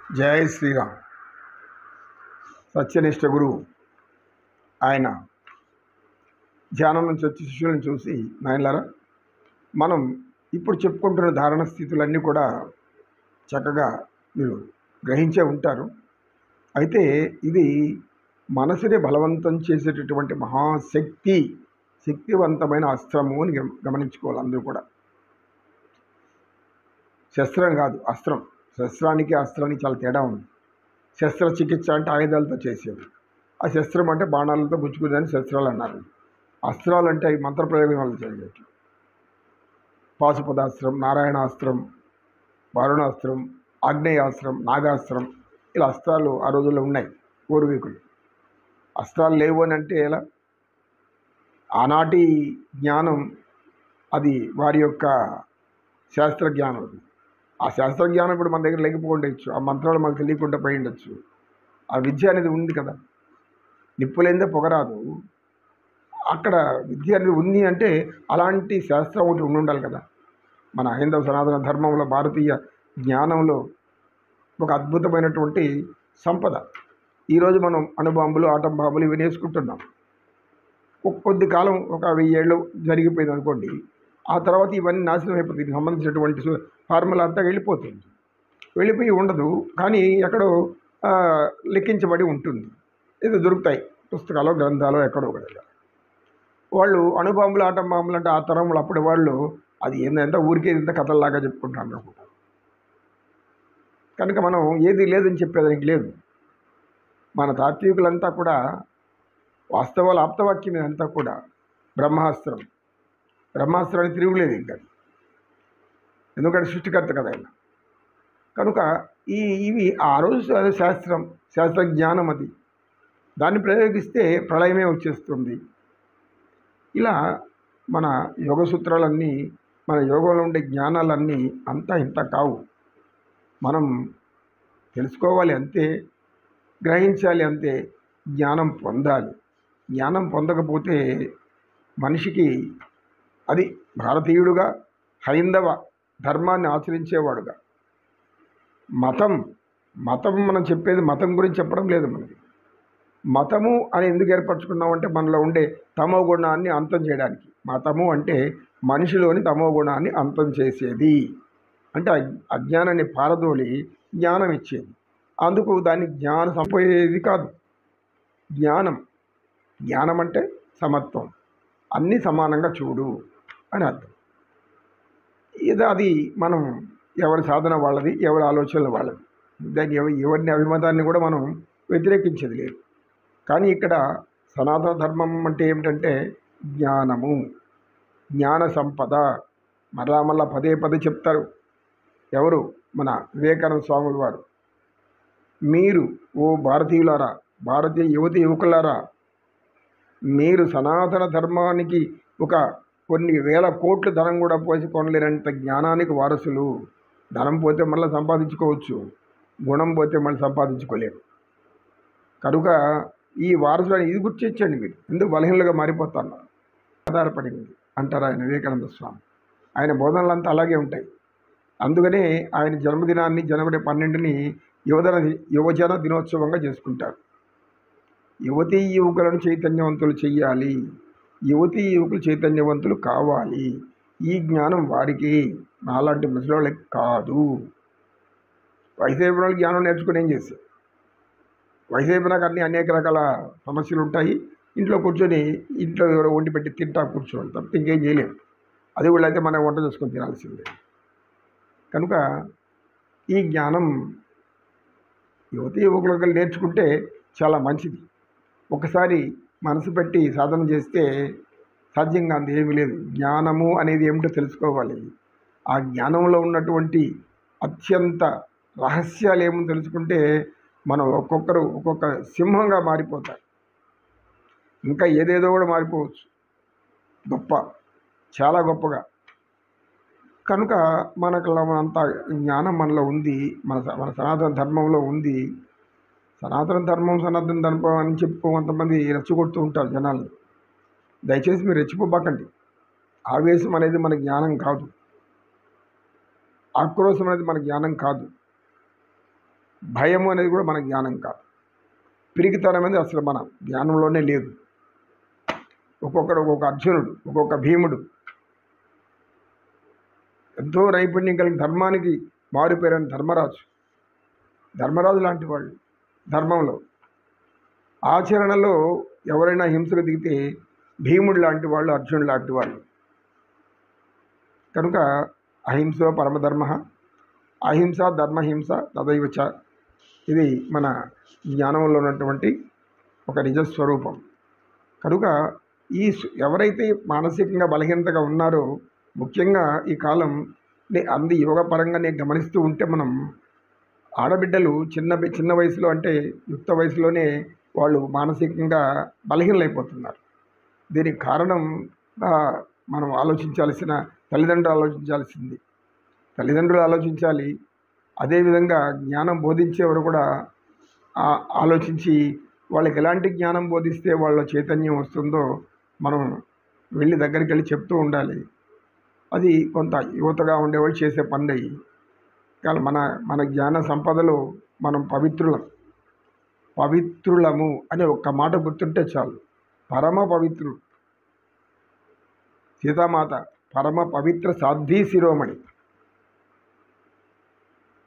జై శ్రీరామ్. సత్యనిష్ట గురువు ఆయన ధ్యానం నుంచి వచ్చి శిష్యులను చూసి, నాయనలారా, మనం ఇప్పుడు చెప్పుకుంటున్న ధారణ స్థితులన్నీ కూడా చక్కగా మీరు గ్రహించే ఉంటారు. అయితే ఇది మనసుని బలవంతం చేసేటటువంటి శక్తివంతమైన అస్త్రము అని గమనించుకోవాలి. అందరూ కూడా శస్త్రం కాదు, అస్త్రం. శస్త్రానికి అస్త్రానికి చాలా తేడా ఉంది. శస్త్రచికిత్స అంటే ఆయుధాలతో చేసేది, ఆ శస్త్రం అంటే బాణాలతో గుచ్చుకునేదని శస్త్రాలు అన్నారు. అస్త్రాలు అంటే అవి మంత్రప్రయోగం వల్ల జరిగేవి. పాశుపదాస్త్రం, నారాయణాస్త్రం, వారుణాస్త్రం, ఆగ్నేయాస్త్రం, నాగాస్త్రం, ఇలా అస్త్రాలు ఆ రోజుల్లో ఉన్నాయి. పూర్వీకులు అస్త్రాలు లేవు అని అంటే ఎలా? ఆనాటి జ్ఞానం అది వారి యొక్క శాస్త్రజ్ఞానం. ఆ శాస్త్రజ్ఞానం ఇప్పుడు మన దగ్గర లేకపోవచ్చు, ఆ మంత్రాలు మనకు తెలియకుండా పోయి ఉండొచ్చు. ఆ విద్య అనేది ఉంది కదా, నిప్పులేందే పొగరాదు. అక్కడ విద్య అనేది ఉంది అంటే అలాంటి శాస్త్రం ఒకటి ఉండాలి కదా. మన హైందవ సనాతన ధర్మంలో, భారతీయ జ్ఞానంలో ఒక అద్భుతమైనటువంటి సంపద. ఈరోజు మనం అణుబాంబులు, ఆటం బాంబులు ఇవి వేసుకుంటున్నాం. కొద్ది కాలం, ఒక 1000 ఏళ్ళు జరిగిపోయింది అనుకోండి, ఆ తర్వాత ఇవన్నీ నాశనం అయిపోతుంది. దీనికి సంబంధించినటువంటి ఫార్ములా అంతా వెళ్ళిపోయి ఉండదు, కానీ ఎక్కడో లెక్కించబడి ఉంటుంది. ఇది దొరుకుతాయి పుస్తకాలు, గ్రంథాలు, ఎక్కడో ఒకటి. వాళ్ళు అణుబాంబులు, ఆటం బాంబులు అంటే ఆ తరంలో అప్పటి వాళ్ళు అది ఏంటంటే ఊరికే ఇంత కథల్లాగా చెప్పుకుంటారు అనుకుంటారు. కనుక మనం ఏది లేదని చెప్పేదానికి లేదు. మన తాత్వికులంతా కూడా వాస్తవాలు, ఆప్తవాక్యం అంతా కూడా బ్రహ్మాస్త్రాన్ని తిరుగులేదు ఇంకా. ఎందుకంటే సృష్టికర్త కదా ఆయన. కనుక ఇవి ఆ రోజు శాస్త్రజ్ఞానం అది. దాన్ని ప్రయోగిస్తే ప్రళయమే వచ్చేస్తుంది. ఇలా మన యోగ సూత్రాలన్నీ, మన యోగంలో ఉండే జ్ఞానాలన్నీ అంతా ఇంత కావు. మనం తెలుసుకోవాలి అంతే, గ్రహించాలి అంతే, జ్ఞానం పొందాలి. జ్ఞానం పొందకపోతే మనిషికి అది భారతీయుడుగా, హైందవ ధర్మాన్ని ఆచరించేవాడుగా, మతం మనం చెప్పేది మతం గురించి చెప్పడం లేదు. మనకి మతము అని ఎందుకు ఏర్పరచుకున్నామంటే మనలో ఉండే తమో గుణాన్ని అంతం చేయడానికి. మతము అంటే మనిషిలోని తమో గుణాన్ని అంతం చేసేది, అంటే అజ్ఞానాన్ని పారదోలి జ్ఞానం ఇచ్చేది. అందుకు దాన్ని జ్ఞానం సంపోయేది కాదు. జ్ఞానం అంటే సమత్వం, అన్నీ సమానంగా చూడు అని అర్థం. అది మనం ఎవరి సాధన వాళ్ళది, ఎవరి ఆలోచనలు వాళ్ళది. దాన్ని ఎవరిని అభిమతాన్ని కూడా మనం వ్యతిరేకించేది లేదు. కానీ ఇక్కడ సనాతన ధర్మం అంటే ఏమిటంటే జ్ఞానము, జ్ఞాన సంపద. మరలా పదే చెప్తారు ఎవరు? మన వివేకానంద స్వాముల వారు. మీరు ఓ భారతీయులారా, భారతీయ యువకులారా, మీరు సనాతన ధర్మానికి ఒక కొన్ని వేల కోట్ల ధనం కూడా పోసి కొనలేనంత జ్ఞానానికి వారసులు. ధనం పోతే మళ్ళీ సంపాదించుకోవచ్చు, గుణం పోతే మళ్ళీ సంపాదించుకోలేరు. కనుక ఈ వారసులను ఇది గుర్తించండి. మీరు ఎందుకు బలహీనలుగా మారిపోతున్నారు? ఆధారపడింది అంటారు ఆయన వివేకానంద స్వామి. ఆయన బోధనలంతా అలాగే ఉంటాయి. అందుకనే ఆయన జన్మదినాన్ని జనవరి 12ని యువజన దినోత్సవంగా చేసుకుంటారు. యువతీ యువకులను చైతన్యవంతులు చెయ్యాలి, యువతీ యువకులు చైతన్యవంతులు కావాలి. ఈ జ్ఞానం వారికి, నాలాంటి ముసలిళ్ళకి కాదు. వయసు అయిపోయిన వాళ్ళకి జ్ఞానం నేర్చుకుని ఏం చేశారు? వయసు అయిపోయినాక అనేక రకాల సమస్యలు ఉంటాయి. ఇంట్లో కూర్చొని ఇంట్లో ఎవరో వండి పెట్టి తింటా కూర్చోవాలి తప్ప ఇంకేం చేయలేము. అది కూడా అయితే మనం వంట చేసుకొని తినాల్సిందే. కనుక ఈ జ్ఞానం యువతీ యువకులకు నేర్చుకుంటే చాలా మంచిది. ఒకసారి మనసు పెట్టి సాధన చేస్తే సాధ్యంగా అంత ఏమీ లేదు. జ్ఞానము అనేది ఏమిటో తెలుసుకోవాలి. ఆ జ్ఞానంలో ఉన్నటువంటి అత్యంత రహస్యాలు ఏమో తెలుసుకుంటే మనం ఒక్కొక్కరు ఒక్కొక్క సింహంగా మారిపోతారు. ఇంకా ఏదేదో కూడా మారిపోవచ్చు, చాలా గొప్పగా. కనుక మనంత జ్ఞానం మనలో ఉంది, మన సనాతన ధర్మంలో ఉంది. సనాతన ధర్మం అని చెప్పు కొంతమంది రెచ్చగొడుతూ ఉంటారు జనాలు. దయచేసి మీరు రెచ్చిపోబాకండి. ఆవేశం అనేది మన జ్ఞానం కాదు, ఆక్రోశం అనేది మన జ్ఞానం కాదు. భయము అనేది కూడా మన జ్ఞానం కాదు. పిరికితనం అనేది అసలు మన జ్ఞానంలోనే లేదు. ఒక్కొక్కడు ఒక్కొక్క అర్జునుడు, ఒక్కొక్క భీముడు ఎంతో నైపుణ్యం కలిగిన ధర్మానికి మారుపేరైన ధర్మరాజు లాంటి వాళ్ళు ధర్మంలో ఆచరణలో ఎవరైనా హింసకు దిగితే భీముడు లాంటి వాళ్ళు, అర్జునుడు లాంటి వాళ్ళు. కనుక అహింసో పరమధర్మ, అహింస ధర్మహింస తదైవ చ. ఇది మన జ్ఞానంలో ఉన్నటువంటి ఒక నిజస్వరూపం. కనుక ఎవరైతే మానసికంగా బలహీనతగా ఉన్నారో, ముఖ్యంగా ఈ కాలం అంది యోగపరంగా నేను గమనిస్తూ ఉంటే మనం ఆడబిడ్డలు చిన్న వయసులో అంటే యుక్త వయసులోనే వాళ్ళు మానసికంగా బలహీనలైపోతున్నారు. దీనికి కారణం మనం తల్లిదండ్రులు ఆలోచించాలి. అదేవిధంగా జ్ఞానం బోధించేవారు కూడా ఆలోచించి వాళ్ళకి ఎలాంటి జ్ఞానం బోధిస్తే వాళ్ళ చైతన్యం వస్తుందో మనం వెళ్ళి దగ్గరికి వెళ్ళి చెప్తూ ఉండాలి. అది కొంత యువతగా ఉండేవాళ్ళు చేసే పని. కానీ మన జ్ఞాన సంపదలో మనం పవిత్రులము అనే ఒక్క మాట గుర్తుంటే చాలు. పరమ పవిత్రులు సీతామాత పరమ పవిత్ర సాధ్వీ శిరోమణి.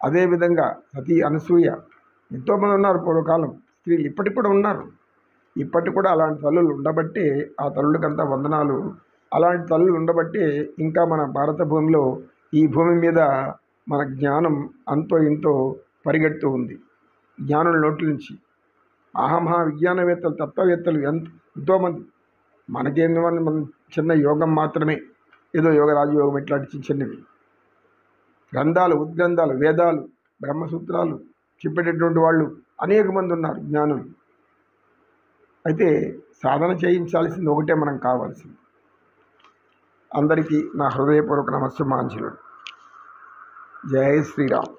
అదేవిధంగా సతీ అనసూయ, ఎంతోమంది ఉన్నారు పూర్వకాలం స్త్రీలు, ఇప్పటికి కూడా ఉన్నారు. ఇప్పటికి కూడా అలాంటి తల్లులు ఉండబట్టే ఆ తల్లులకంతా వందనాలు. అలాంటి తల్లులు ఉండబట్టే ఇంకా మన భారత భూమిలో ఈ భూమి మీద మన జ్ఞానం అంతో ఇంతో పరిగెడుతూ ఉంది. జ్ఞానుల నోట్ల నుంచి మహా విజ్ఞానవేత్తలు, తత్వవేత్తలు ఎంతోమంది. మనకేంది మన చిన్న యోగం మాత్రమే, ఏదో రాజయోగం ఇట్లాంటి చిన్నవి గ్రంథాలు, ఉద్గ్రంథాలు, వేదాలు, బ్రహ్మసూత్రాలు చెప్పేటటువంటి వాళ్ళు అనేక మంది ఉన్నారు జ్ఞానులు. అయితే సాధన చేయించాల్సింది ఒకటే మనం కావాల్సింది. అందరికీ నా హృదయపూర్వక నమస్సుమాంజలు. జై శ్రీరామ్.